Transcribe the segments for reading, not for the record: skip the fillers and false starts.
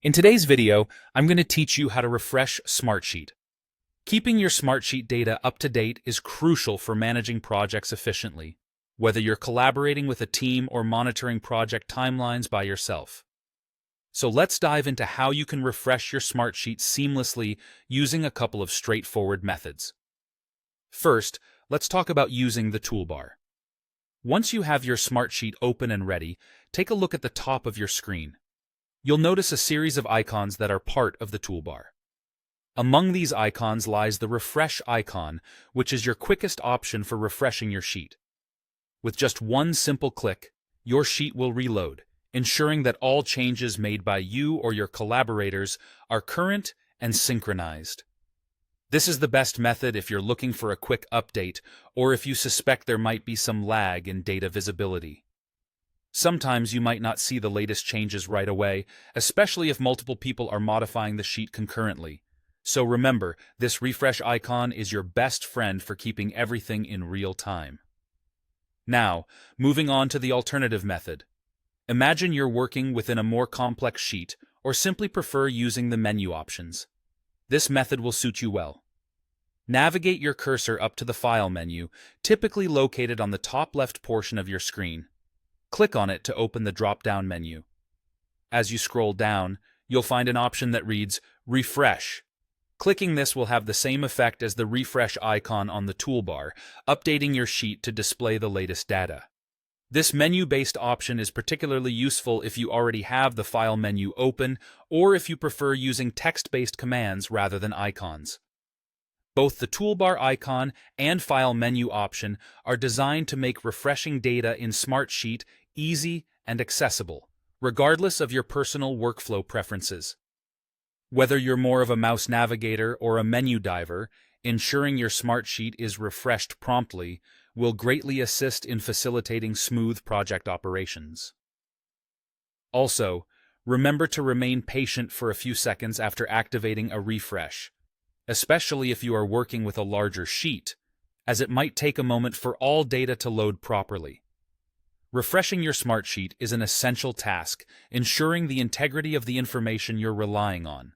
In today's video, I'm going to teach you how to refresh Smartsheet. Keeping your Smartsheet data up to date is crucial for managing projects efficiently, whether you're collaborating with a team or monitoring project timelines by yourself. So let's dive into how you can refresh your Smartsheet seamlessly using a couple of straightforward methods. First, let's talk about using the toolbar. Once you have your Smartsheet open and ready, take a look at the top of your screen. You'll notice a series of icons that are part of the toolbar. Among these icons lies the Refresh icon, which is your quickest option for refreshing your sheet. With just one simple click, your sheet will reload, ensuring that all changes made by you or your collaborators are current and synchronized. This is the best method if you're looking for a quick update or if you suspect there might be some lag in data visibility. Sometimes you might not see the latest changes right away, especially if multiple people are modifying the sheet concurrently. So remember, this refresh icon is your best friend for keeping everything in real time. Now, moving on to the alternative method. Imagine you're working within a more complex sheet or simply prefer using the menu options. This method will suit you well. Navigate your cursor up to the File menu, typically located on the top left portion of your screen. Click on it to open the drop-down menu. As you scroll down, you'll find an option that reads Refresh. Clicking this will have the same effect as the refresh icon on the toolbar, updating your sheet to display the latest data. This menu-based option is particularly useful if you already have the File menu open or if you prefer using text-based commands rather than icons. Both the toolbar icon and File menu option are designed to make refreshing data in Smartsheet easy and accessible, regardless of your personal workflow preferences. Whether you're more of a mouse navigator or a menu diver, ensuring your Smartsheet is refreshed promptly will greatly assist in facilitating smooth project operations. Also, remember to remain patient for a few seconds after activating a refresh, especially if you are working with a larger sheet, as it might take a moment for all data to load properly. Refreshing your Smartsheet is an essential task, ensuring the integrity of the information you're relying on.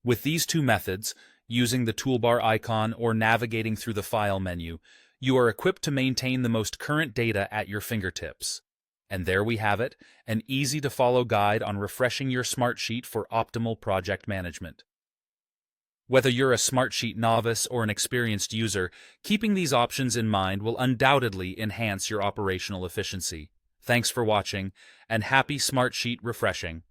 With these two methods, using the toolbar icon or navigating through the File menu, you are equipped to maintain the most current data at your fingertips. And there we have it, an easy-to-follow guide on refreshing your Smartsheet for optimal project management. Whether you're a Smartsheet novice or an experienced user, keeping these options in mind will undoubtedly enhance your operational efficiency. Thanks for watching, and happy Smartsheet refreshing!